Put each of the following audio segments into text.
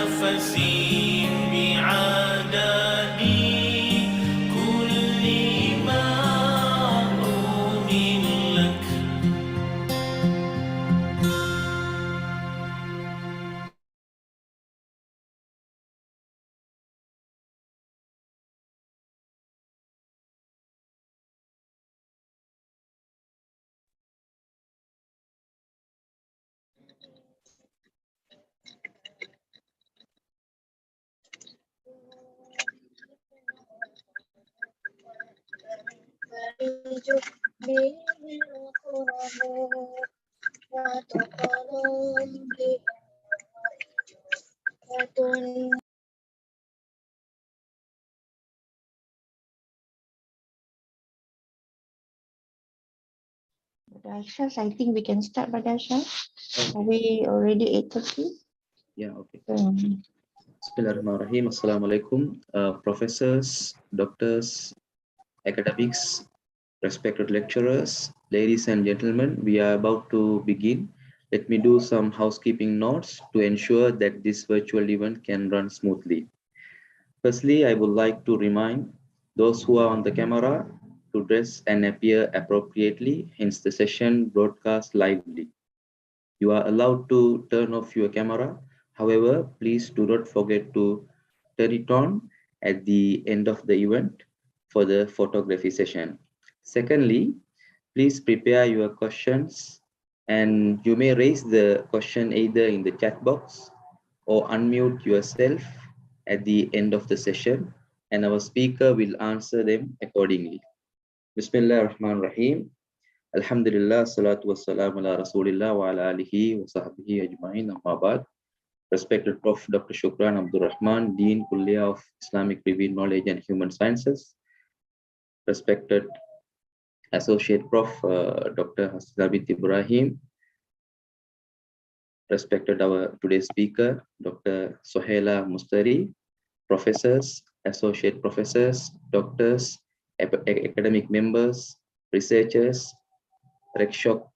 نفس بعدد كل معلوم لك. Ashas, I think we can start, Ashas. Are we already 8:30? Yeah, okay. Bismillahirrahmanirrahim. Assalamualaikum, professors, doctors, academics, respected lecturers, ladies and gentlemen. We are about to begin. Let me do some housekeeping notes to ensure that this virtual event can run smoothly. Firstly, I would like to remind those who are on the camera to dress and appear appropriately, hence the session broadcast lively. You are allowed to turn off your camera. However, please do not forget to turn it on at the end of the event for the photography session. Secondly, please prepare your questions and you may raise the question either in the chat box or unmute yourself at the end of the session and our speaker will answer them accordingly. Bismillah ar-Rahman ar-Rahim. Alhamdulillah, salatu wassalamu ala rasulillah wa ala alihi wa sahbihi ajma'in, amma ba'd. Respected Prof. Dr. Shukran Abdul Rahman, Dean Kulliyah of Islamic Review Knowledge and Human Sciences. Respected Associate Prof. Dr. Hadisus bin Ibrahim. Respected our today's speaker, Dr. Sohela Mustari. Professors, associate professors, doctors, academic members, researchers, RecShock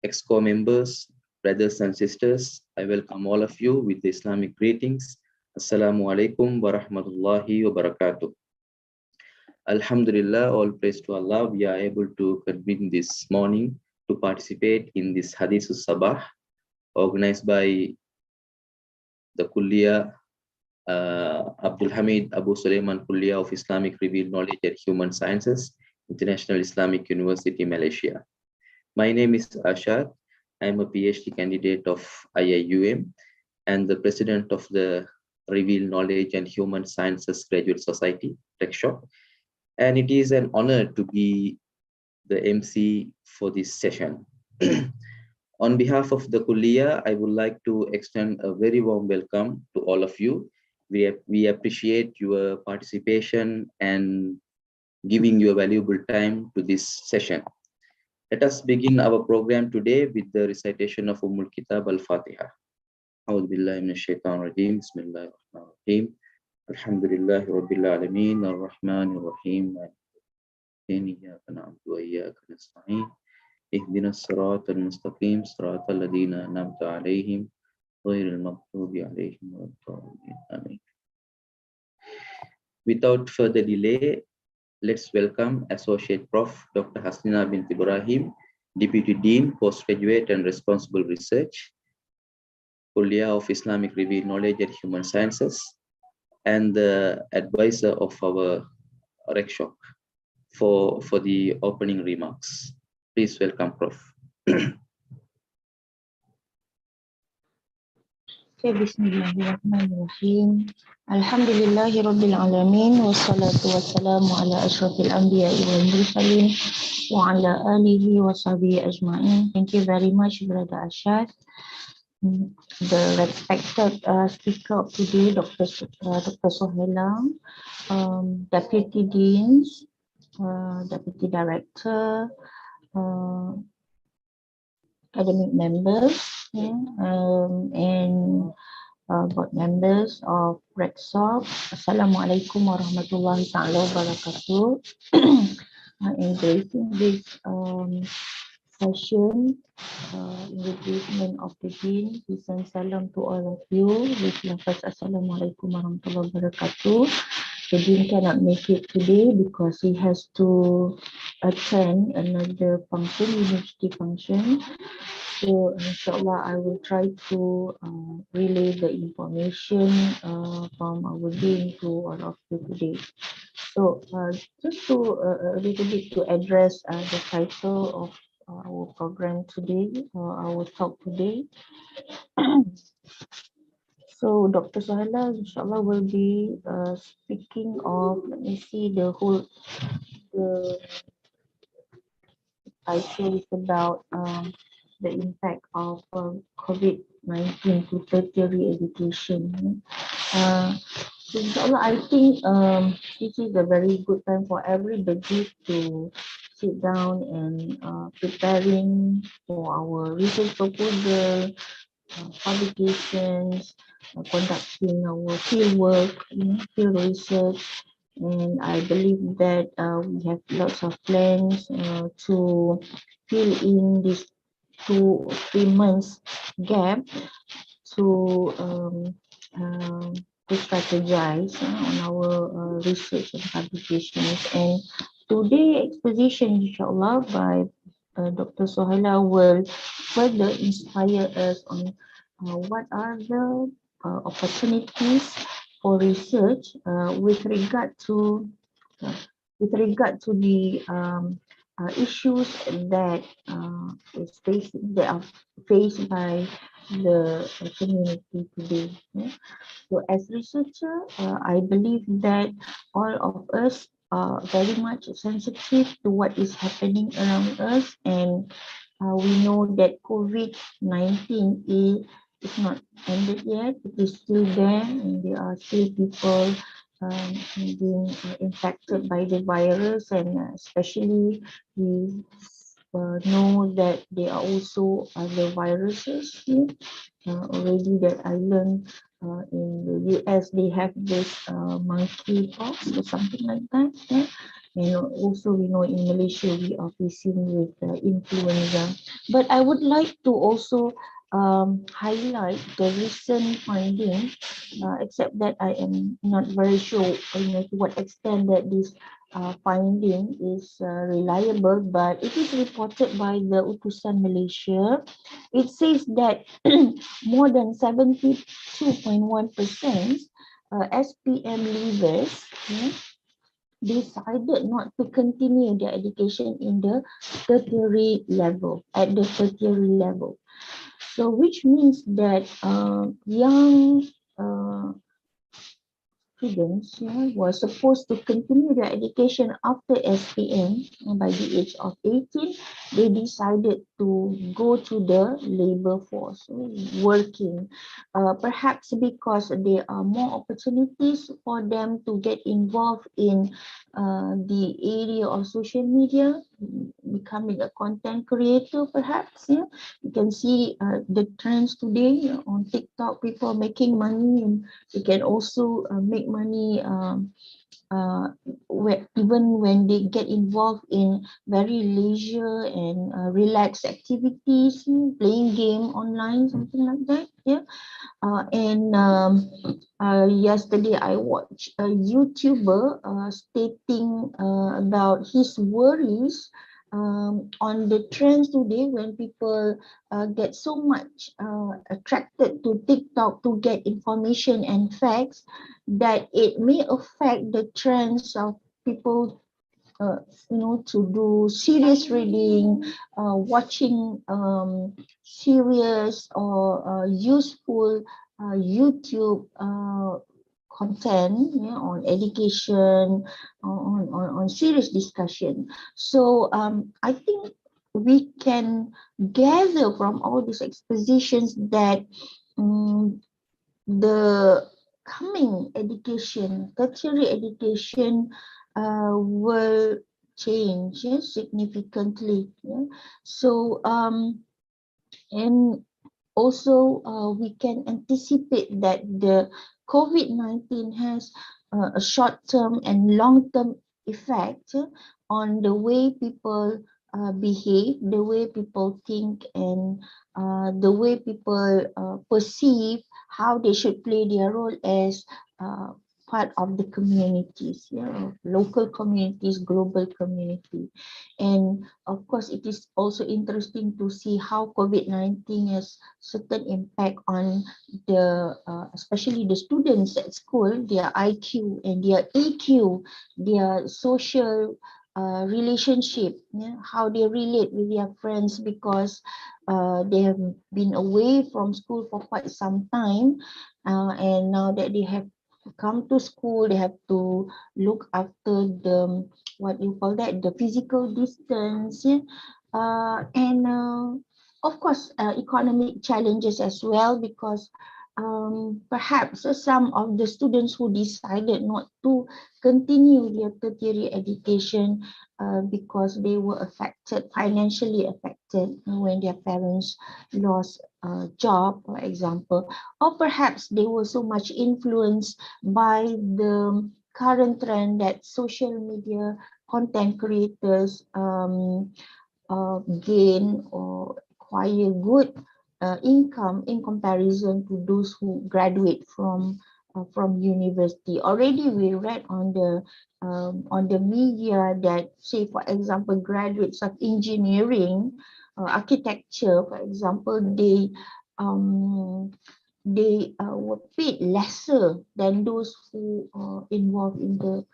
Exco members, brothers and sisters, I welcome all of you with the Islamic greetings. Assalamu alaikum wa rahmatullahi wa barakatuh. Alhamdulillah, all praise to Allah. We are able to convene this morning to participate in this Hadisus Sobah organized by the Kulliyah Abdul Hamid Abu Sulaiman Kulliyah of Islamic Review Knowledge and Human Sciences, International Islamic University, Malaysia. My name is Ashad. I am a PhD candidate of IIUM and the president of the Reveal Knowledge and Human Sciences Graduate Society, RecShock. And it is an honor to be the MC for this session. On behalf of the Kulliyah, I would like to extend a very warm welcome to all of you. We appreciate your participation and giving your valuable time to this session. Let us begin our program today with the recitation of Ummul Kitab Al-Fatiha. A'udhu billahi minash shaitanir rajim. Bismillahir rahmanir rahim. Alhamdulillahi rabbil alamin. Ar-Rahmanir Rahim. Iyyaka na'budu wa iyyaka nasta'in. Ihdinas siratal mustaqim. Siratal ladzina an'amta 'alaihim ghairil maghdubi 'alaihim waladdallin. Amin. Without further delay, let's welcome Associate Prof. Dr. Hasnina bin Ibrahim, Deputy Dean, Postgraduate and Responsible Research, Kulliyah of Islamic Review Knowledge and Human Sciences, and the advisor of our RecShock for the opening remarks. Please welcome, Prof. Bismillahirrahmanirrahim. Alhamdulillahi rabbil alamin. Wassalatu wassalamu ala ashrafil anbiya'i wal mursalin wa ala alihi wa sahbihi ajma'in. Thank you very much, Brother Ashad. The respected speaker of today, Dr. Sohela, Deputy Deans, Deputy Director, academic members, and board members of RecSoc. Assalamualaikum warahmatullahi wabarakatuh. Embracing this session in replacement of the Dean. We send salam to all of you with lafaz Assalamualaikum warahmatullahi wabarakatuh. The Dean cannot make it today because he has to attend another function, university function. So inshallah, I will try to relay the information from our Dean to all of you today. So just to a little bit to address the title of our program today, our talk today. So Dr. Sohaila, inshallah, will be speaking of, let me see, the title is about the impact of COVID-19 to tertiary education. So inshallah, I think this is a very good time for everybody to sit down and preparing for our research proposal, publications, conducting our field work, field research. And I believe that we have lots of plans to fill in this 2 or 3 months gap to strategize on our research and publications. And today exposition, inshallah, by Dr. Sohaila will further inspire us on what are the opportunities for research with regard to the issues that that are faced by the community today. So as researcher, I believe that all of us are very much sensitive to what is happening around us, and we know that COVID-19 is not ended yet. It is still there, and there are still people being infected by the virus, and especially we know that there are also other viruses here. Already that I learned in the US, they have this monkeypox or something like that. Yeah? And also we know in Malaysia we are facing with influenza. But I would like to also highlight the recent finding, except that I am not very sure to what extent that this finding is reliable, but it is reported by the Utusan Malaysia. It says that more than 72.1% SPM leavers decided not to continue their education in the tertiary level, So which means that young students were supposed to continue their education after SPM by the age of 18. They decided to go to the labor force, working, perhaps because there are more opportunities for them to get involved in the area of social media, becoming a content creator, perhaps. You can see the trends today on TikTok, people making money, and you can also make money even when they get involved in very leisure and relaxed activities, playing game online, something like that. Yesterday I watched a YouTuber stating about his worries on the trends today, when people get so much attracted to TikTok to get information and facts, that it may affect the trends of people to do serious reading, watching serious or useful YouTube content on education, on serious discussion. So I think we can gather from all these expositions that the coming education, tertiary education, will change significantly. So and also we can anticipate that the COVID-19 has a short-term and long-term effect on the way people behave, the way people think, and the way people perceive how they should play their role as uh, part of the communities, local communities, global community. And of course, it is also interesting to see how COVID-19 has certain impact on the, especially the students at school, their IQ and their EQ, their social relationship, how they relate with their friends, because they have been away from school for quite some time, and now that they have come to school, they have to look after the, what you call that, the physical distance, and of course economic challenges as well, because perhaps some of the students who decided not to continue their tertiary education because they were affected, financially affected, when their parents lost a job, for example, or perhaps they were so much influenced by the current trend that social media content creators gain or acquire good income in comparison to those who graduate from university. Already we read on the media that, say for example, graduates of engineering, architecture, for example, um, they were paid lesser than those who are involved in the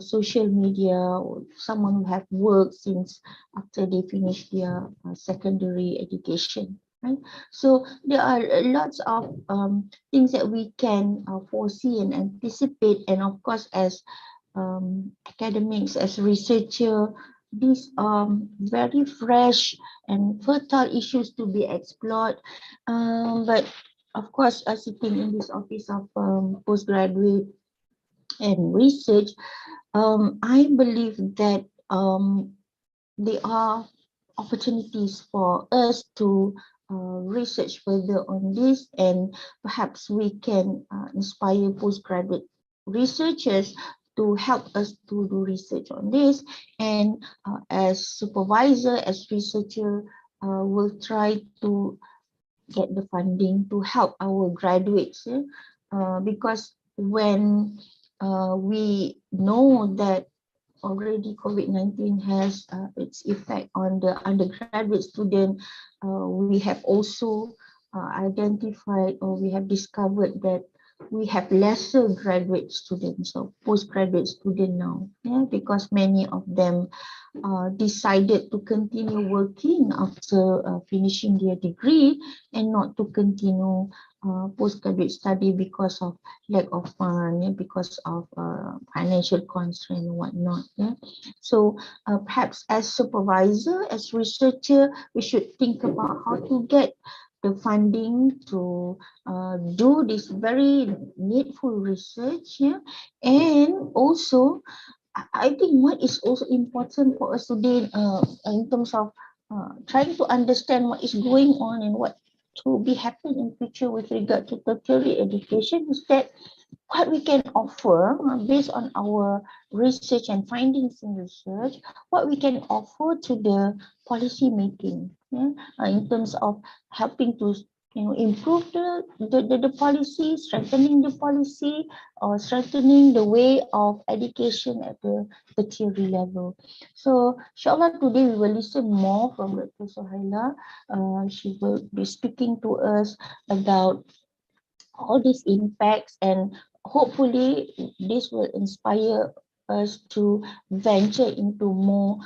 social media, or someone who have worked since after they finish their secondary education. Right? So there are lots of things that we can foresee and anticipate, and of course, as academics, as researcher, these very fresh and fertile issues to be explored. But of course, sitting in this office of postgraduate and research, I believe that there are opportunities for us to research further on this, and perhaps we can inspire postgraduate researchers to help us to do research on this. And as supervisor, as researcher, will try to get the funding to help our graduates, because when we know that already COVID-19 has its effect on the undergraduate student, we have also identified, or we have discovered that we have lesser graduate students or postgraduate students now, because many of them decided to continue working after finishing their degree, and not to continue postgraduate study because of lack of fund, because of financial constraint and whatnot. So perhaps as supervisor, as researcher, we should think about how to get the funding to do this very needful research. And also, I think what is also important for us today, in terms of trying to understand what is going on and what to be happening in future with regard to tertiary education, is that what we can offer, based on our research and findings in research, what we can offer to the policy making, in terms of helping to improve the policy, strengthening the policy, or strengthening the way of education at the tertiary level. So inshallah today we will listen more from Dr. Sohaila. She will be speaking to us about all these impacts, and hopefully this will inspire us to venture into more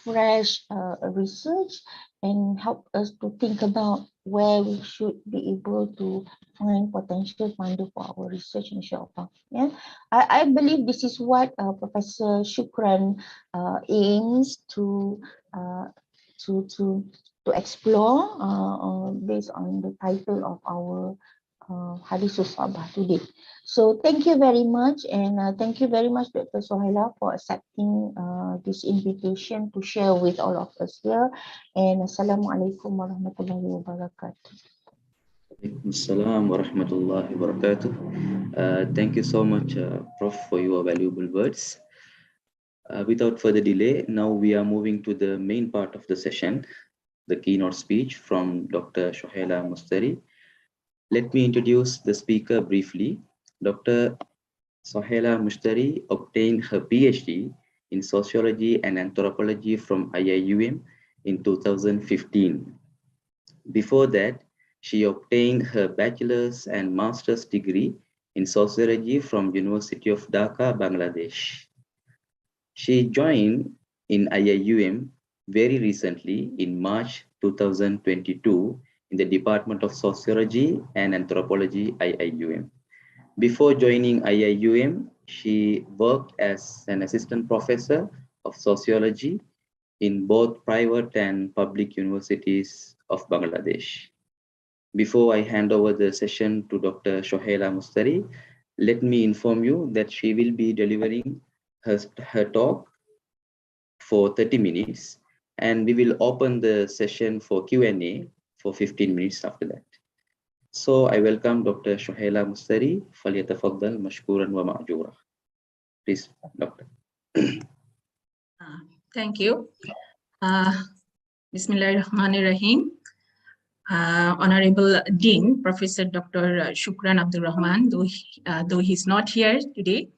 fresh research, and help us to think about where we should be able to find potential funder for our research, inshallah. I believe this is what Professor Shukran aims uh, to to to explore, based on the title of our Hadisus Sobah today. So thank you very much, and thank you very much, Dr. Sohaila, for accepting this invitation to share with all of us here. And Assalamualaikum warahmatullahi wabarakatuh. Assalamu warahmatullahi wabarakatuh. Thank you so much, Prof, for your valuable words. Without further delay, now we are moving to the main part of the session, the keynote speech from Dr. Shohela Mustari. Let me introduce the speaker briefly. Dr. Sohela Mustari obtained her PhD in Sociology and Anthropology from IIUM in 2015. Before that, she obtained her bachelor's and master's degree in Sociology from University of Dhaka, Bangladesh. She joined in IIUM very recently in March 2022 in the Department of Sociology and Anthropology, IIUM. Before joining IIUM, she worked as an assistant professor of sociology in both private and public universities of Bangladesh. Before I hand over the session to Dr. Shohela Mustari, let me inform you that she will be delivering her talk for 30 minutes, and we will open the session for Q&A for 15 minutes after that. So I welcome Dr. Shohela Mustari. فليتفضل مشكورا ومأجورا. Please, Doctor. Thank you. Bismillahirrahmanirrahim. Honorable Dean, Professor Dr. Shukran Abdul Rahman, though he's not here today,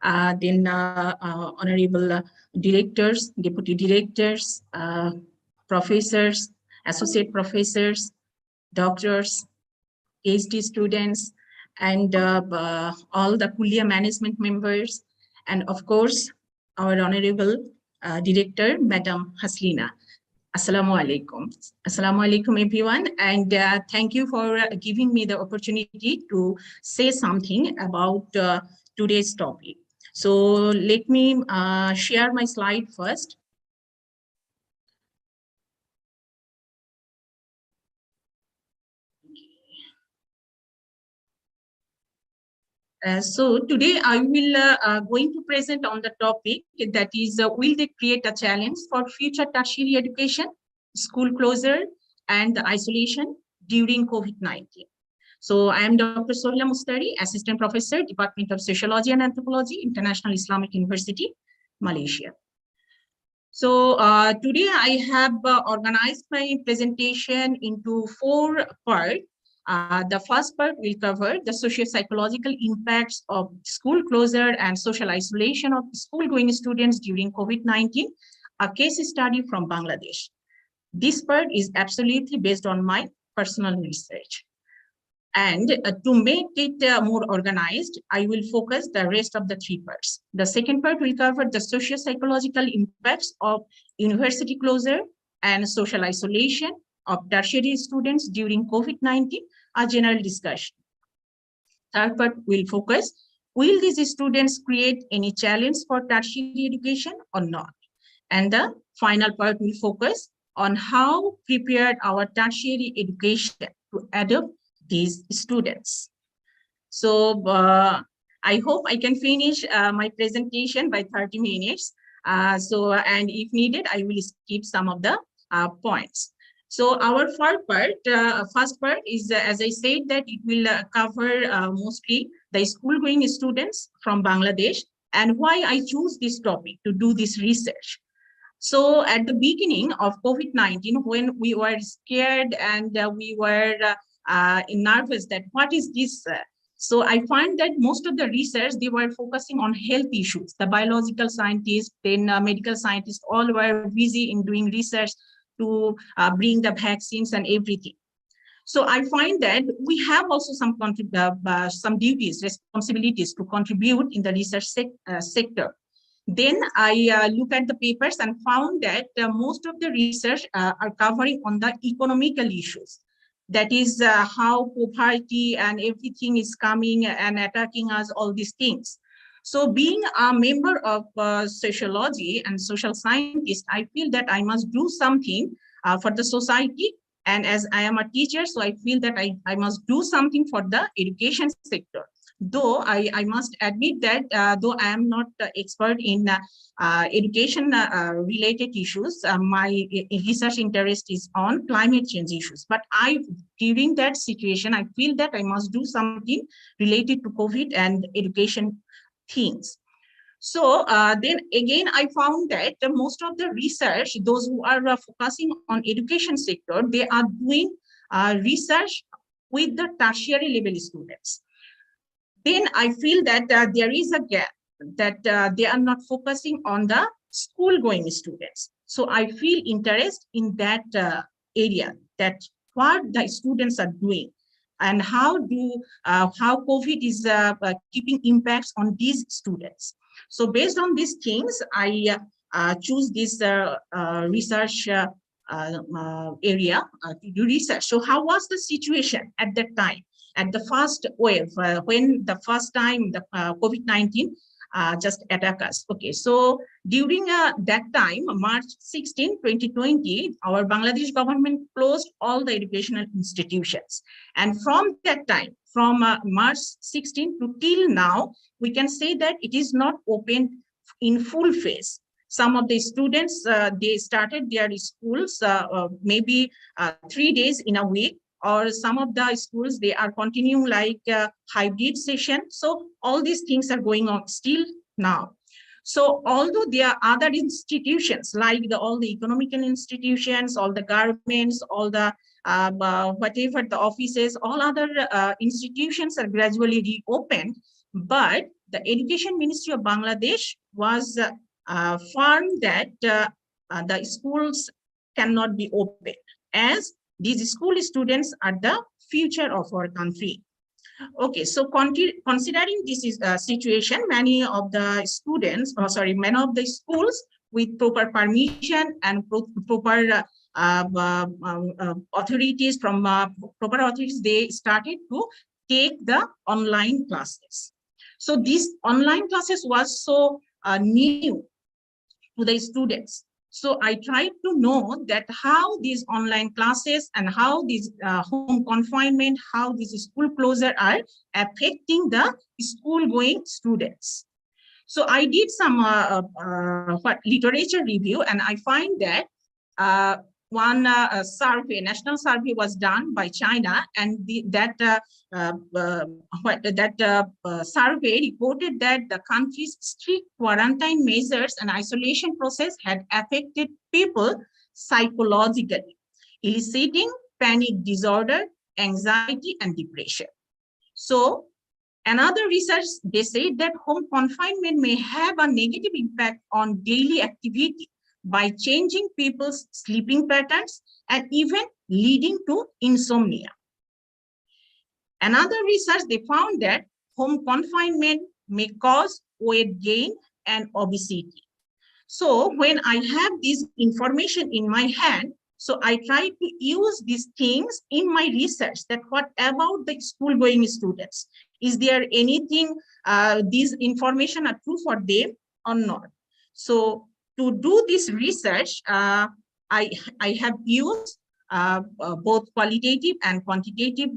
then honorable directors, deputy directors, professors, associate professors, doctors, PhD students, and all the Kulia management members, and of course, our honorable director, Madam Haslina. Assalamu alaikum. Assalamu alaikum, everyone. And thank you for giving me the opportunity to say something about today's topic. So let me share my slide first. So today I will going to present on the topic that is, will they create a challenge for future tertiary education, school closure and isolation during COVID-19? So I am Dr. Sohela Mustari, Assistant Professor, Department of Sociology and Anthropology, International Islamic University, Malaysia. So today I have organized my presentation into 4 parts. The first part will cover the socio-psychological impacts of school closure and social isolation of school-going students during COVID-19, a case study from Bangladesh. This part is absolutely based on my personal research. And to make it more organized, I will focus the rest of the 3 parts. The second part will cover the socio-psychological impacts of university closure and social isolation of tertiary students during COVID-19, a general discussion. Third part will focus, will these students create any challenge for tertiary education or not? And the final part will focus on how prepared our tertiary education to adopt these students. So I hope I can finish my presentation by 30 minutes. And if needed, I will skip some of the points. So our first part is, as I said, that it will cover mostly the school-going students from Bangladesh and why I choose this topic to do this research. So at the beginning of COVID-19, when we were scared and we were nervous that what is this? So I find that most of the research, they were focusing on health issues. The biological scientists, then medical scientists, all were busy in doing research to bring the vaccines and everything. So I find that we have also some duties, responsibilities to contribute in the research sector. Then I look at the papers and found that most of the research are covering on the economical issues. That is how poverty and everything is coming and attacking us, all these things. So being a member of sociology and social scientist, I feel that I must do something for the society. And as I am a teacher, so I feel that I must do something for the education sector. Though I must admit that though I am not expert in education related issues, my research interest is on climate change issues. But during that situation, I feel that I must do something related to COVID and education things. So then again, I found that most of the research, those who are focusing on education sector, they are doing research with the tertiary level students. Then I feel that there is a gap, that they are not focusing on the school going students. So I feel interest in that area, that what the students are doing and how COVID is keeping impacts on these students. So based on these things, I choose this research area to do research. So how was the situation at that time, at the first wave, when the first time the COVID-19 just attacked us? Okay, so during that time, March 16, 2020, our Bangladesh government closed all the educational institutions. And from that time, from March 16 to till now, we can say that it is not open in full phase. Some of the students, they started their schools maybe 3 days in a week, or some of the schools, they are continuing like hybrid session. So all these things are going on still now. So although there are other institutions like all the economical institutions, all the governments, all the whatever the offices, all other institutions are gradually reopened, but the Education Ministry of Bangladesh was firm that the schools cannot be opened, as these school students are the future of our country. Okay, so considering this is a situation, many of the students, many of the schools with proper permission and proper authorities from proper authorities, they started to take the online classes. So these online classes was so new to the students. So I tried to know that how these online classes and how these home confinement, how these school closure are affecting the school going students. So I did some literature review, and I find that one survey, national survey was done by China, and that survey reported that the country's strict quarantine measures and isolation process had affected people psychologically, eliciting panic disorder, anxiety, and depression. So another research, they say that home confinement may have a negative impact on daily activity by changing people's sleeping patterns and even leading to insomnia. Another research, they found that home confinement may cause weight gain and obesity. So when I have this information in my hand, so I try to use these things in my research, that what about the school going students? Is there anything, these information are true for them or not? So to do this research, I have used both qualitative and quantitative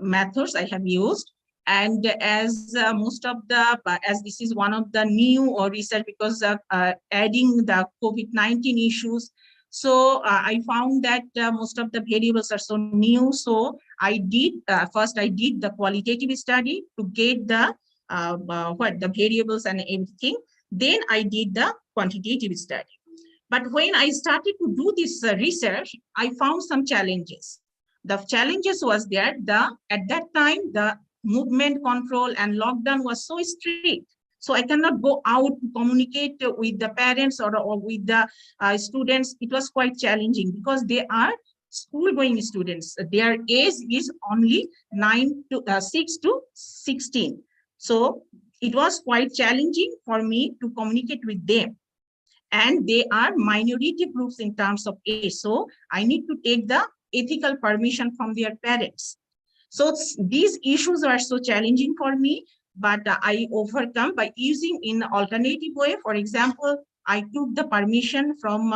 methods I have used. And as most of the, as this is one of the new research, because adding the COVID-19 issues, so I found that most of the variables are so new. So I did, first I did the qualitative study to get the the variables and everything. Then I did the quantitative study. But when I started to do this research, I found some challenges. The challenges was there, at that time, the movement control and lockdown was so strict. So I cannot go out to communicate with the parents or with the students. It was quite challenging because they are school-going students. Their age is only 6 to 16. So it was quite challenging for me to communicate with them. And they are minority groups in terms of age. So I need to take the ethical permission from their parents. So these issues are so challenging for me, but I overcome by using in alternative way. For example, I took the permission from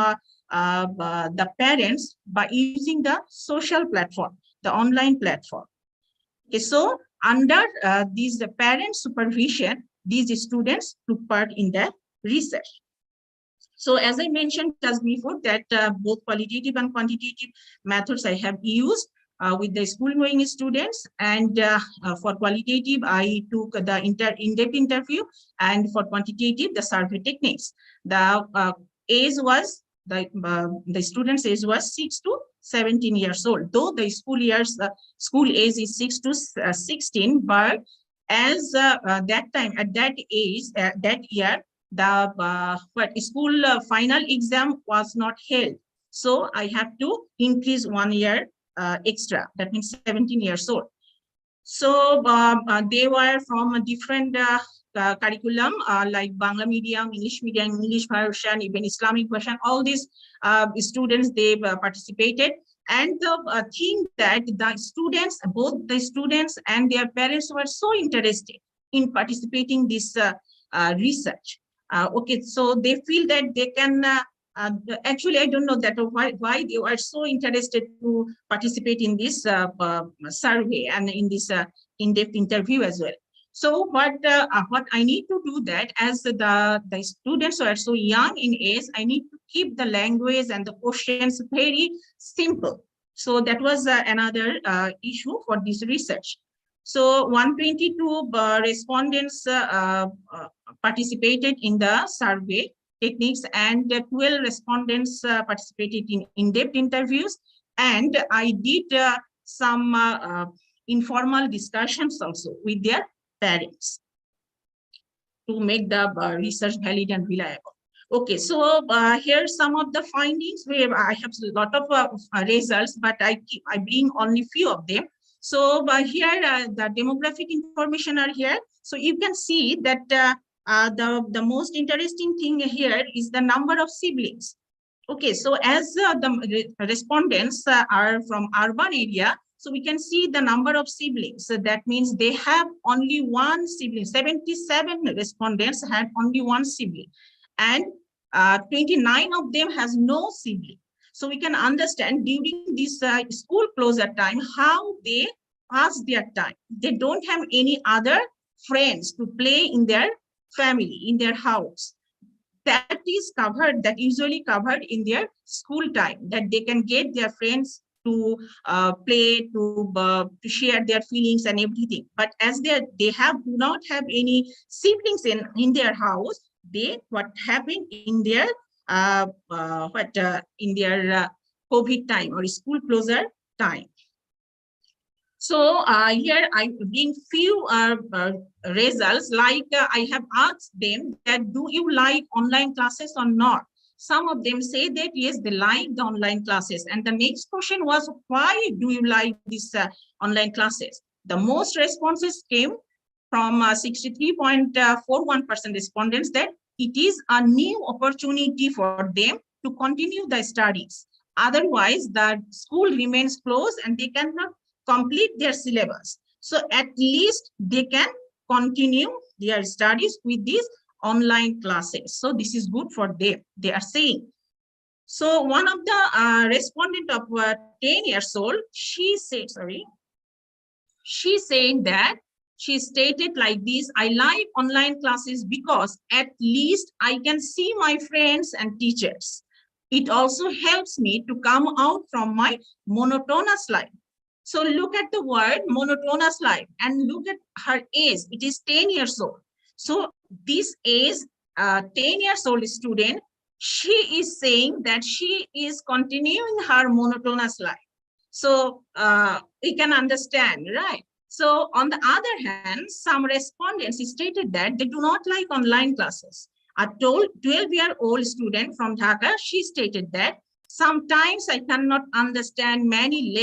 the parents by using the social platform, the online platform. Okay, so under these parent supervision, these students took part in the research. So as I mentioned just before, that both qualitative and quantitative methods I have used. with the school going students, and for qualitative, I took the in-depth interview, and for quantitative, the survey techniques. The age was the student's age was 6 to 17 years old, though the school age is 6 to 16, but as that time, at that age, that year, the school final exam was not held. So I have to increase 1 year extra. That means 17 years old. So they were from a different curriculum, like Bangla medium, English version, even Islamic version. All these students, they participated. And the thing that the students, both the students and their parents, were so interested in participating this research. Okay, so they feel that they can actually, I don't know that why they were so interested to participate in this survey and in this in-depth interview as well. So what I need to do that, as the students are so young in age, I need to keep the language and the questions very simple. So that was another issue for this research. So 122 respondents participated in the survey techniques, and 12 respondents participated in in-depth interviews, and I did some informal discussions also with their parents to make the research valid and reliable. Okay, so here some of the findings where I have a lot of results, but I bring only few of them. So here the demographic information are here. So you can see that the most interesting thing here is the number of siblings. Okay, so as the respondents are from urban area, so we can see the number of siblings. So that means they have only one sibling. 77 respondents had only one sibling, and 29 of them has no sibling. So we can understand during this school closure time how they pass their time. They don't have any other friends to play in their family, in their house. That is covered, that usually covered in their school time, that they can get their friends to play, to share their feelings and everything. But as they do not have any siblings in their house, what happened in their COVID time or school closure time. So here I bring few results, like I have asked them that, do you like online classes or not? Some of them say that yes, they like the online classes. And the next question was, why do you like these online classes? The most responses came from 63.41% respondents that it is a new opportunity for them to continue the studies. Otherwise, the school remains closed and they cannot complete their syllabus. So at least they can continue their studies with these online classes. So this is good for them, they are saying. So one of the respondent of 10 years old, she said that she stated like this: I like online classes because at least I can see my friends and teachers. It also helps me to come out from my monotonous life. So look at the word monotonous life and look at her age. It is 10 years old. So this age, 10 years old student, she is saying that she is continuing her monotonous life. So we can understand, right? So on the other hand, some respondents stated that they do not like online classes. A 12-year-old student from Dhaka, she stated that sometimes I cannot understand many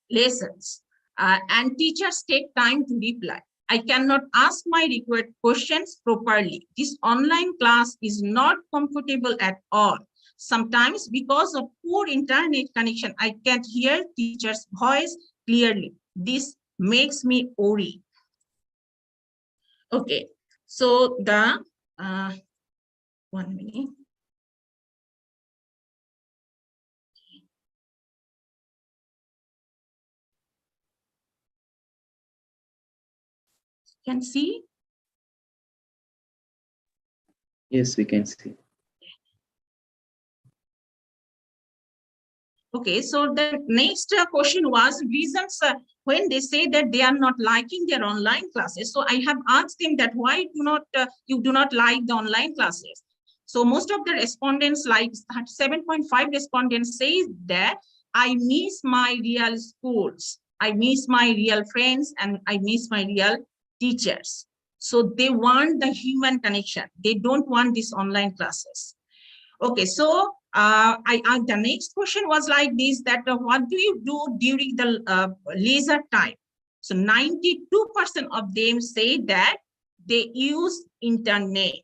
lessons, and teachers take time to reply. I cannot ask my required questions properly. This online class is not comfortable at all. Sometimes because of poor internet connection, I can't hear teacher's voice clearly. This makes me worry. Okay, so the 1 minute. Can see? Yes, we can see. Okay, so the next question was reasons when they say that they are not liking their online classes. So I have asked them that why you do not like the online classes. So most of the respondents, like 7.5 respondents, say that I miss my real schools, I miss my real friends, and I miss my real teachers. So they want the human connection. They don't want these online classes. Okay, so the next question was like this, that what do you do during the leisure time? So 92% of them say that they use internet.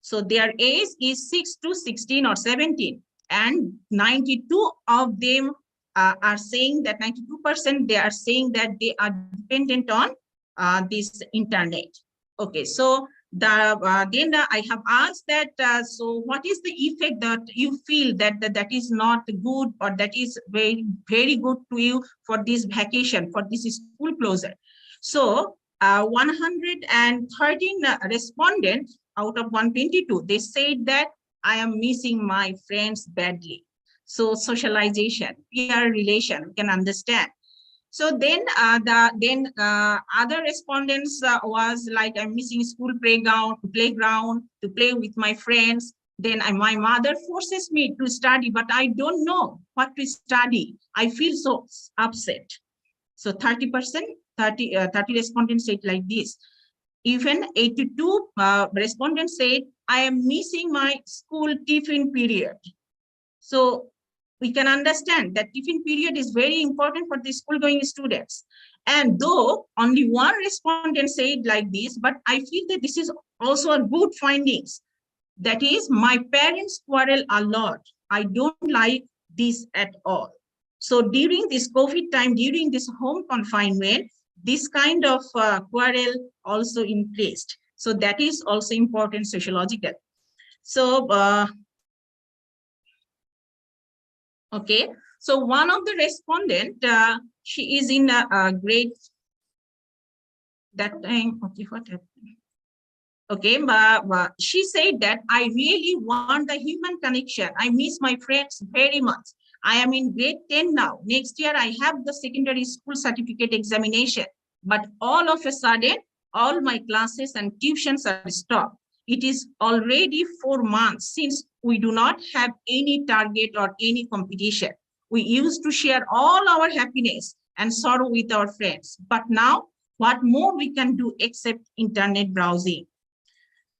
So their age is 6 to 16 or 17. And 92 of them are saying that 92% they are saying that they are dependent on this internet. Okay, so then I have asked that, so what is the effect that you feel that is not good, or that is very, very good to you for this vacation, for this school closure? So 113 respondents out of 122, they said that I am missing my friends badly. So socialization, peer relation, we can understand. So then other respondents was like, I'm missing school playground to play with my friends. Then my mother forces me to study, but I don't know what to study. I feel so upset. So 30%, 30 respondents said like this. Even 82 respondents said, I am missing my school tiffin period. So we can understand that tiffin period is very important for the school going students. And though only one respondent said like this, but I feel that this is also a good findings. That is, my parents quarrel a lot. I don't like this at all. So during this COVID time, during this home confinement, this kind of quarrel also increased. So that is also important sociological. So okay, so one of the respondent, she is in a grade that time. Okay, what happened? Okay, but she said that I really want the human connection. I miss my friends very much. I am in grade 10 now. Next year, I have the secondary school certificate examination. But all of a sudden, all my classes and tuitions are stopped. It is already 4 months since we do not have any target or any competition. We used to share all our happiness and sorrow with our friends. But now, what more we can do except internet browsing?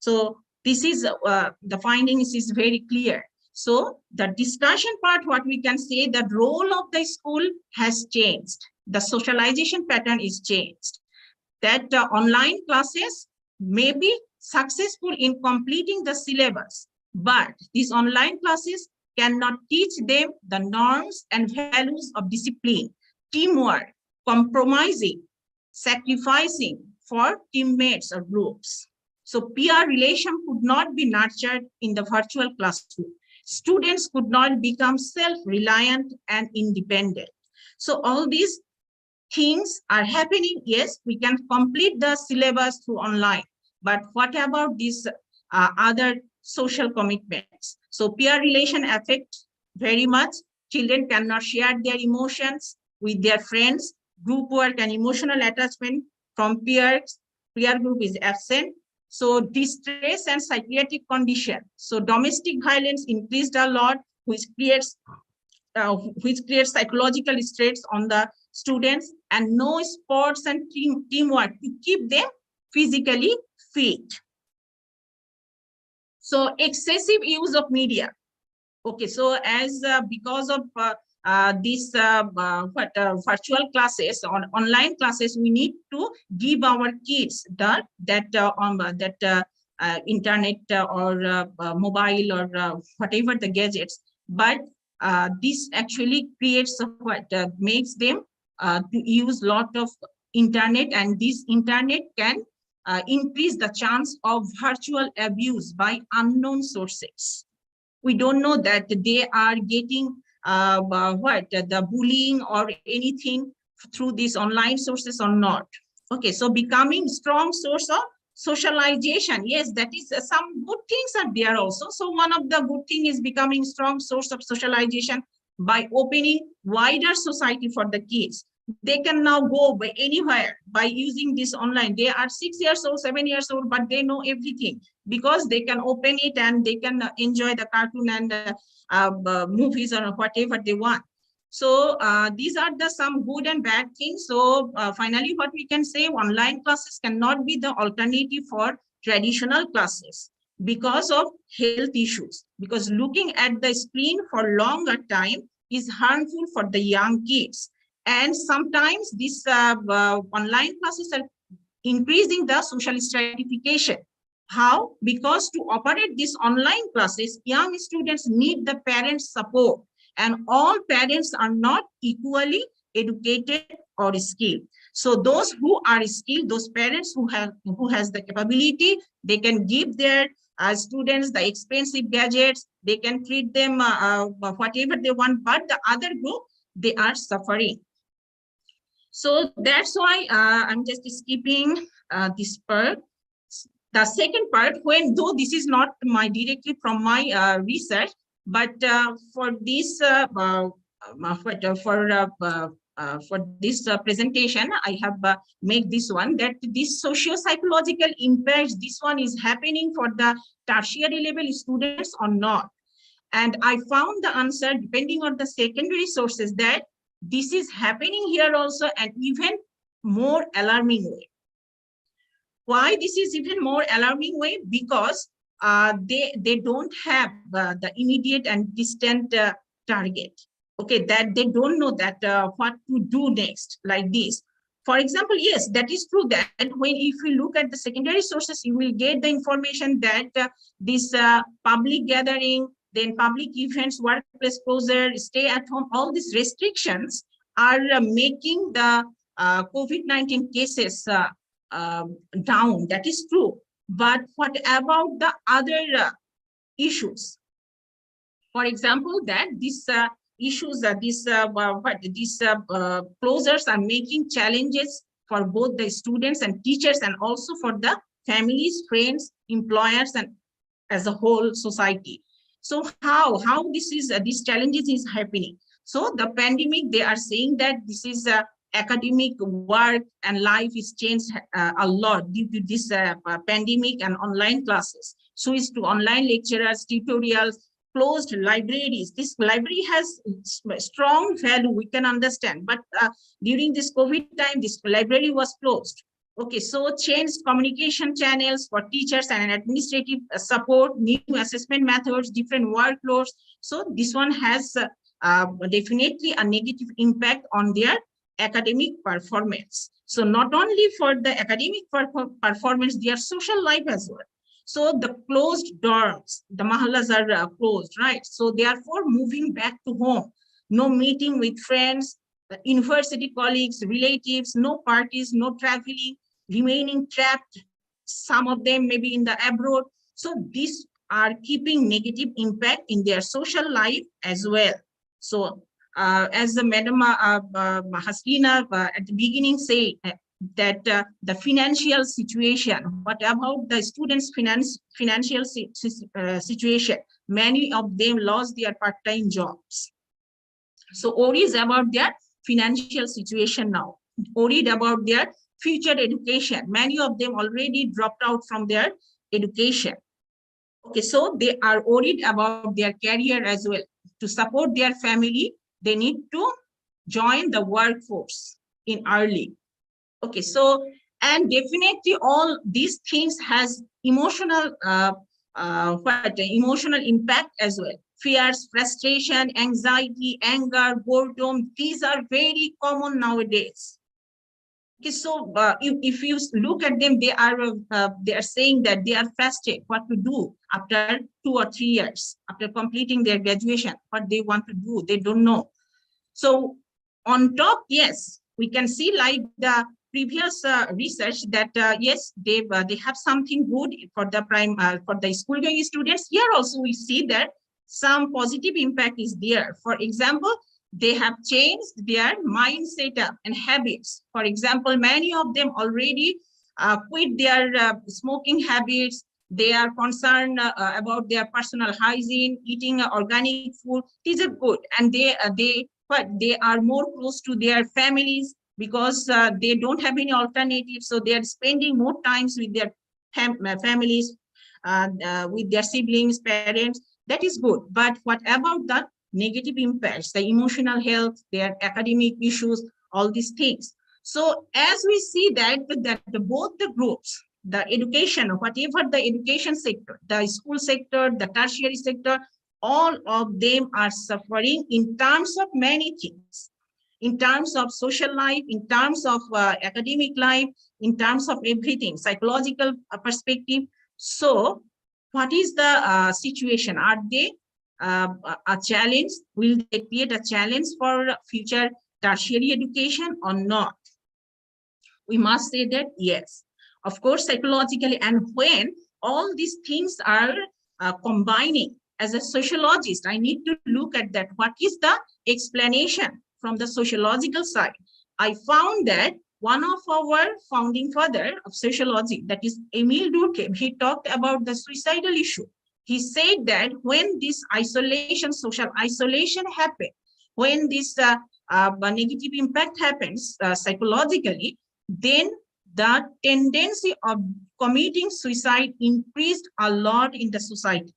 So this is the findings is very clear. So the discussion part, what we can say, the role of the school has changed. The socialization pattern is changed. That online classes may be successful in completing the syllabus, but these online classes cannot teach them the norms and values of discipline, teamwork, compromising, sacrificing for teammates or groups. So peer relation could not be nurtured in the virtual classroom. Students could not become self-reliant and independent. So all these things are happening. Yes, we can complete the syllabus through online, but what about these other social commitments? So peer relation affect very much. Children cannot share their emotions with their friends. Group work and emotional attachment from peers. Peer group is absent. So distress and psychiatric condition. So domestic violence increased a lot, which creates psychological stress on the students, and no sports and teamwork to keep them physically fit. So excessive use of media. Okay, so as because of this virtual classes or online classes, we need to give our kids that internet or mobile or whatever the gadgets. But this actually creates what makes them to use a lot of internet, and this internet can increase the chance of virtual abuse by unknown sources. We don't know that they are getting the bullying or anything through these online sources or not. Okay, so becoming strong source of socialization. Yes, that is some good things are there also. So one of the good thing is becoming strong source of socialization. by opening wider society for the kids. They can now go by anywhere by using this online. They are 6 years old, 7 years old, but they know everything because they can open it and they can enjoy the cartoon and movies or whatever they want. So these are the some good and bad things. So finally, what we can say, online classes cannot be the alternative for traditional classes because of health issues, because looking at the screen for longer time is harmful for the young kids. And sometimes these online classes are increasing the social stratification. How? Because to operate these online classes, young students need the parents' support, and all parents are not equally educated or skilled. So those who are skilled, those parents who has the capability, they can give their students the expensive gadgets, they can treat them whatever they want, but the other group, they are suffering. So that's why I'm just skipping this part. The second part, when though this is not directly from my research, but for this presentation, I have made this one, that this socio-psychological impact, this one is happening for the tertiary level students or not. And I found the answer depending on the secondary sources that this is happening here also, and even more alarming way. Why this is even more alarming way? Because they don't have the immediate and distant target. Okay, that they don't know that what to do next, like this. For example, yes, that is true that when if you look at the secondary sources, you will get the information that this public gathering, then public events, workplace closure, stay at home, all these restrictions are making the COVID-19 cases down. That is true. But what about the other issues? For example, that these issues, these closures are making challenges for both the students and teachers, and also for the families, friends, employers, and as a whole society. So how this is these challenges is happening? So the pandemic, they are saying that this is academic work and life is changed a lot due to this pandemic and online classes. Switch to online lecturers, tutorials, closed libraries. This library has strong value, we can understand, but during this COVID time, this library was closed. Okay, so changed communication channels for teachers and administrative support, new assessment methods, different workloads. So this one has definitely a negative impact on their academic performance. So not only for the academic performance, their social life as well. So the closed dorms, the mahallas are closed, right? So therefore moving back to home, no meeting with friends, university colleagues, relatives, no parties, no traveling, remaining trapped, some of them maybe in the abroad. So these are keeping negative impact in their social life as well. So as the Madam Haslina at the beginning said, that the financial situation, what about the students' financial situation? Many of them lost their part-time jobs. So worries about their financial situation now, worried about their future education. Many of them already dropped out from their education. Okay, so they are worried about their career as well. To support their family, they need to join the workforce in early. Okay, so and definitely all these things has emotional emotional impact as well. Fears, frustration, anxiety, anger, boredom, these are very common nowadays. Okay, so if you look at them, they are saying that they are frustrated what to do after 2 or 3 years after completing their graduation. What they want to do, they don't know. So on top, yes, we can see like the previous research that yes, they have something good for the for the school going students. Here also we see that some positive impact is there. For example, they have changed their mindset and habits. For example, many of them already quit their smoking habits. They are concerned about their personal hygiene, eating organic food. These are good, and they are more close to their families because they don't have any alternative. So they are spending more times with their families, with their siblings, parents. That is good. But what about the negative impacts, the emotional health, their academic issues, all these things? So as we see that both the groups, the education, whatever the education sector, the school sector, the tertiary sector, all of them are suffering in terms of many things, in terms of social life, in terms of academic life, in terms of everything, psychological perspective. So what is the situation? Are they a challenge? Will they create a challenge for future tertiary education or not? We must say that yes, of course, psychologically. And when all these things are combining, as a sociologist, I need to look at that. What is the explanation from the sociological side? I found that one of our founding father of sociology, that is Emile Durkheim, he talked about the suicidal issue. He said that when this isolation, social isolation happens, when this negative impact happens psychologically, then the tendency of committing suicide increased a lot in the society.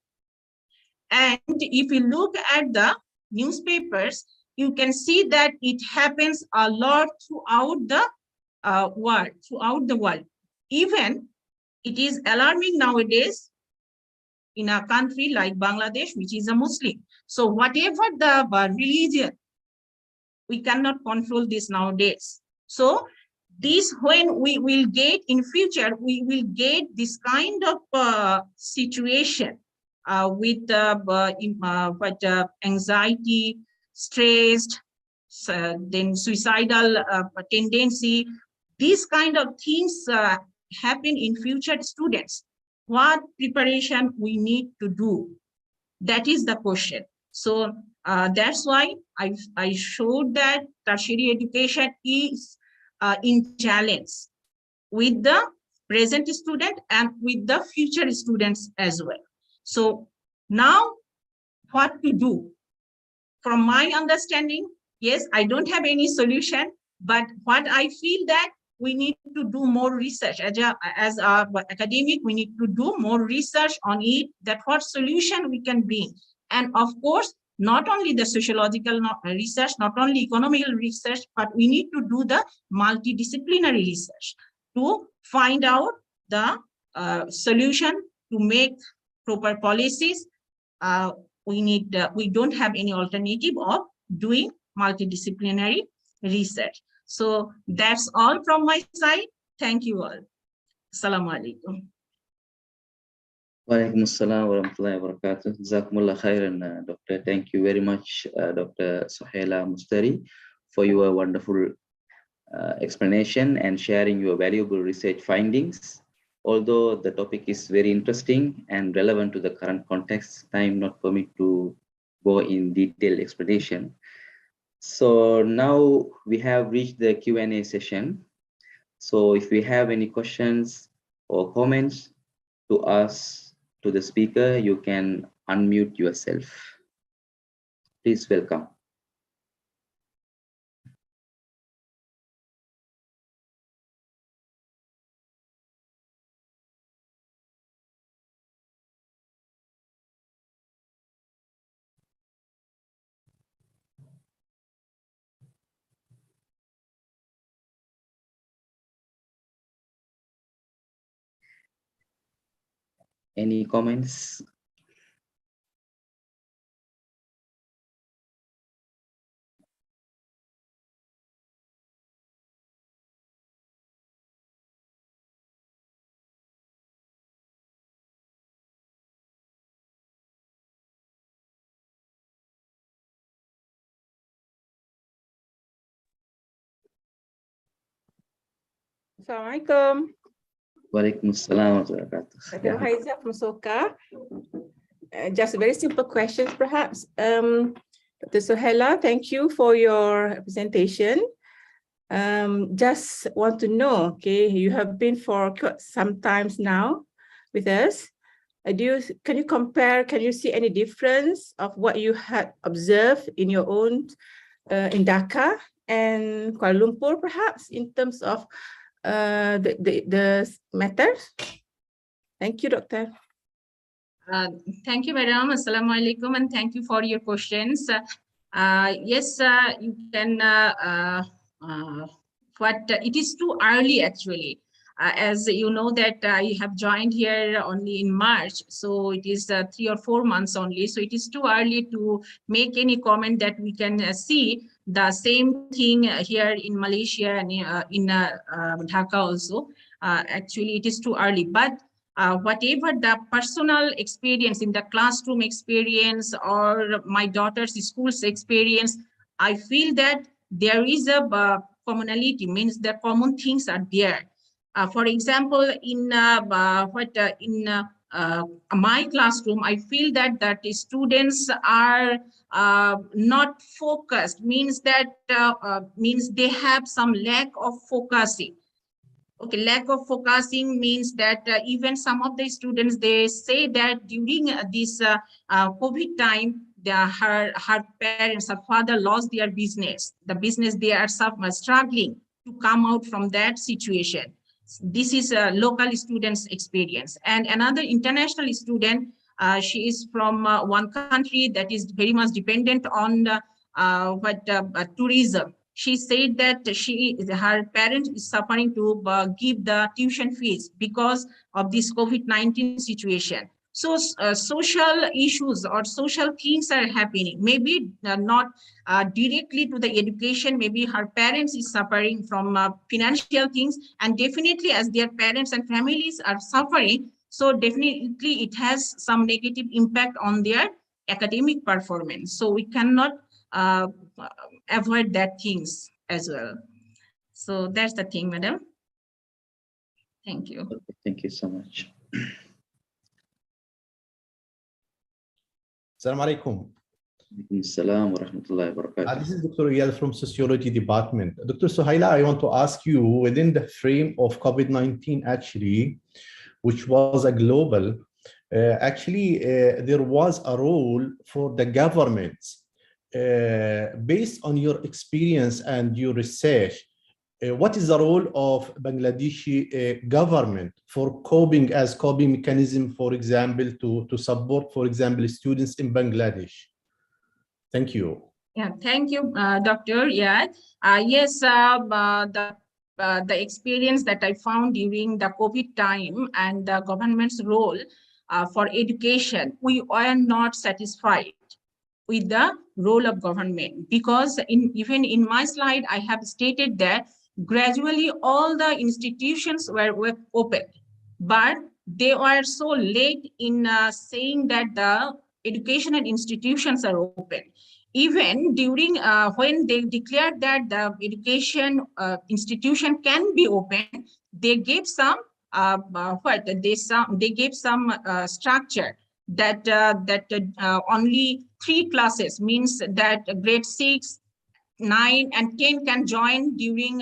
And if you look at the newspapers, you can see that it happens a lot throughout the world. Even it is alarming nowadays in a country like Bangladesh, which is a Muslim. So whatever the religion, we cannot control this nowadays. So this, when we will get in future, we will get this kind of situation with anxiety, stressed, then suicidal tendency. These kind of things happen in future students. What preparation we need to do? That is the question. So that's why I showed that tertiary education is in challenge with the present student and with the future students as well. So now what to do? From my understanding, yes, I don't have any solution, but what I feel that we need to do more research. As a academic, we need to do more research on it, that what solution we can bring. And of course, not only the sociological research, not only economical research, but we need to do the multidisciplinary research to find out the solution, to make proper policies. We don't have any alternative of doing multidisciplinary research. So that's all from my side. Thank you all. Assalamu alaikum. Walaikum assalam wa rahmatullahi wa barakatuh. Jazakumullah khairan, Doctor. Thank you very much, Dr. Sohaila Mustari, for your wonderful explanation and sharing your valuable research findings. Although the topic is very interesting and relevant to the current context, time not permit to go in detailed explanation. So now we have reached the Q&A session. So if you have any questions or comments to ask to the speaker, you can unmute yourself. Please welcome. Any comments? Assalamualaikum. Waalaikumsalam warahmatullahi wabarakatuh. Dr. Haiza from Soka. Just very simple questions, perhaps. Dr. Sohaila, thank you for your presentation. Just want to know, okay, you have been for some times now with us. Can you compare, can you see any difference of what you had observed in your own, in Dhaka and Kuala Lumpur, perhaps, in terms of the matters? Thank you, Doctor. Thank you, Madam. Assalamu alaikum, and thank you for your questions. Yes, you can, but it is too early actually. As you know that I have joined here only in March, so it is 3 or 4 months only. So it is too early to make any comment that we can see the same thing here in Malaysia and in Dhaka also. Actually, it is too early, but whatever the personal experience in the classroom experience or my daughter's school's experience, I feel that there is a commonality, means the common things are there. For example, in my classroom, I feel that the students are not focused, means that means they have some lack of focusing. Okay, lack of focusing means that even some of the students, they say that during this COVID time, her parents, her father lost their business. The business they are struggling to come out from that situation. This is a local student's experience. And another international student, she is from one country that is very much dependent on tourism. She said that her parent is suffering to give the tuition fees because of this COVID-19 situation. So social issues or social things are happening, maybe not directly to the education. Maybe her parents is suffering from financial things, and definitely as their parents and families are suffering, so definitely it has some negative impact on their academic performance. So we cannot avoid that things as well. So that's the thing, madam. Thank you. Okay, thank you so much. Assalamu alaikum. Assalamu wa rahmatullahi wa barakatuh. This is Dr. Iyal from Sociology Department. Dr. Suhaila, I want to ask you, within the frame of COVID-19 actually, which was a global, there was a role for the governments. Based on your experience and your research, what is the role of Bangladeshi government for coping mechanism, for example, to support, for example, students in Bangladesh? Thank you. Yeah, thank you, Dr. Yeah, yes, the experience that I found during the COVID time and the government's role for education, we are not satisfied with the role of government, because even in my slide, I have stated that gradually all the institutions were opened, but they were so late in saying that the educational institutions are open. Even during when they declared that the education institution can be open, they gave some they gave some structure that only 3 classes, means that grade 6, 9, and 10 can join during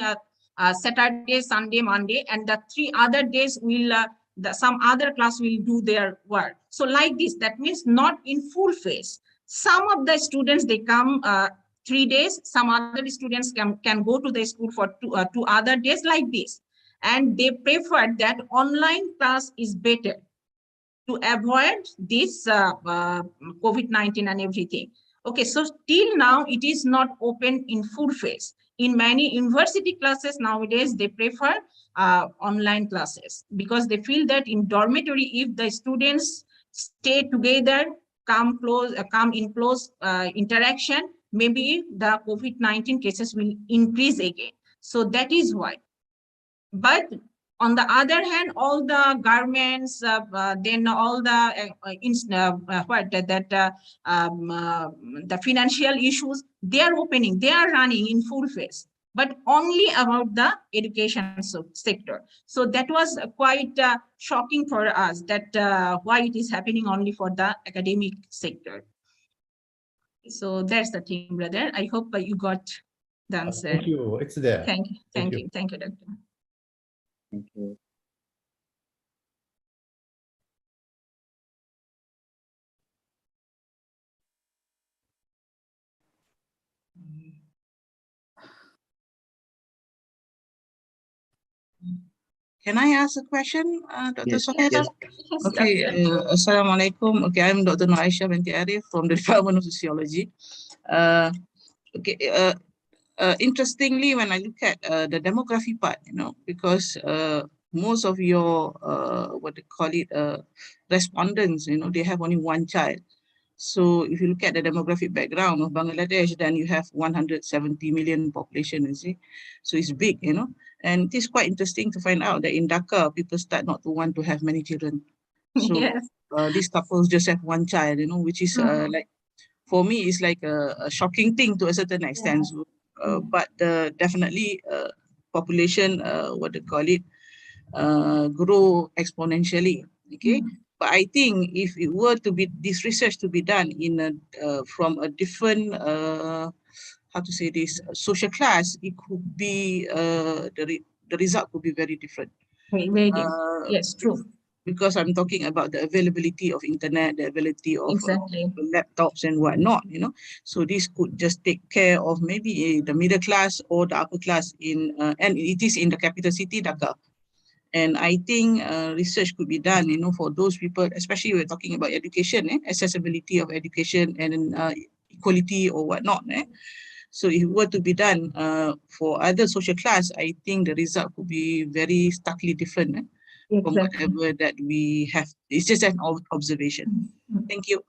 Saturday, Sunday, Monday, and the 3 other days will some other class will do their work. So like this, that means not in full phase. Some of the students, they come 3 days, some other students can go to the school for 2 other days, like this. And they prefer that online class is better to avoid this COVID-19 and everything. Okay, so till now, it is not open in full phase. In many university classes nowadays, they prefer online classes, because they feel that in dormitory, if the students stay together, come in close interaction, maybe the COVID-19 cases will increase again. So that is why. But on the other hand, all the garments, then all the the financial issues, they are opening, they are running in full phase, but only about the education sector. So that was quite shocking for us, that why it is happening only for the academic sector. So that's the thing, brother. I hope you got the answer. Thank you. It's there. Thank you. Thank you. Thank you, Doctor. Thank you. Can I ask a question, Dr. Yes, Sohaila? yes. Okay, Assalamualaikum. Okay, I'm Dr. Noaisha binti Arif from the Department of Sociology. Okay, interestingly, when I look at the demography part, because most of your what they call it respondents, they have only one child. So if you look at the demographic background of Bangladesh, then you have 170 million population, you see. So it's big, and it is quite interesting to find out that in Dhaka, people start not to want to have many children. So Yes. these couples just have one child, which is like, for me, it's like a shocking thing to a certain extent. So, but definitely population, what they call it, grow exponentially. Okay. But I think if it were to be this research to be done in a from a different how to say this social class, it could be the result could be very different. Very deep. Yes, true. Because I'm talking about the availability of internet, the availability of Exactly. laptops and whatnot, So this could just take care of maybe the middle class or the upper class and it is in the capital city, Dhaka. And I think research could be done, for those people, especially we're talking about education, accessibility of education and equality or whatnot. So if it were to be done for other social class, I think the result could be very starkly different from whatever that we have. It's just an observation. Thank you.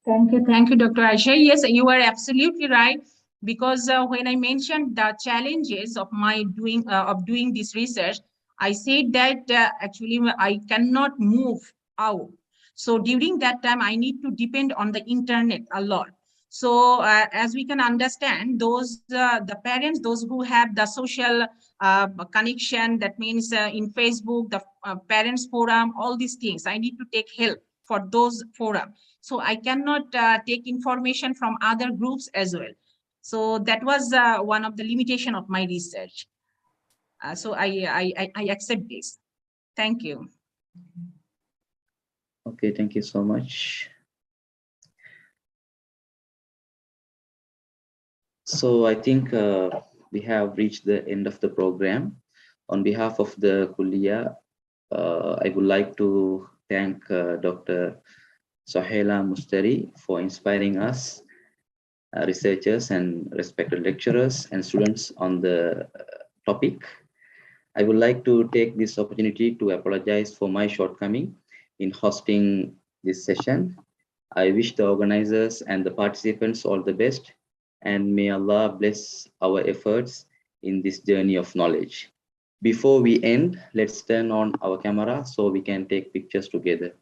Thank you, Dr. Aisha. Yes, you are absolutely right. Because when I mentioned the challenges of my doing this research, I said that actually I cannot move out. So during that time, I need to depend on the internet a lot. So as we can understand, those the parents, those who have the social connection, that means in Facebook, the parents forum, all these things, I need to take help for those forums. So I cannot take information from other groups as well. So that was one of the limitation of my research. So I accept this. Thank you. Okay, thank you so much. So I think we have reached the end of the program. On behalf of the Kuliya, I would like to thank Dr. Sohaila Mustari for inspiring us, researchers and respected lecturers and students on the topic. I would like to take this opportunity to apologize for my shortcoming in hosting this session. I wish the organizers and the participants all the best, and may Allah bless our efforts in this journey of knowledge. Before we end, let's turn on our camera so we can take pictures together.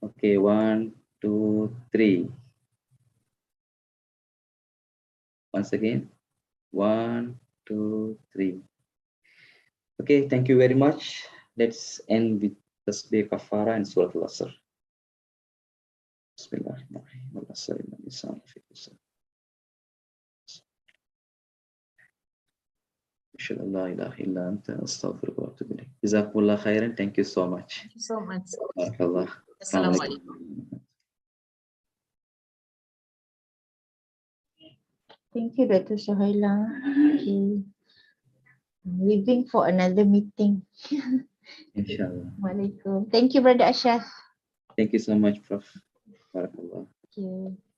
Okay, 1, 2, 3. Once again, 1, 2, 3. Okay, thank you very much. Let's end with Tasbih Kafara and Surah Al-Asr. Bismillahirrahmanirrahim. Jazakumullah khairan. Thank you so much. Thank you so much. Barakallah. Assalamualaikum. Thank you, Dr. Sohaila. Okay. Leaving for another meeting. Inshallah. Walaikum. Thank you, Brother Ashraf. Thank you so much, Prof. Barakallah. Thank you.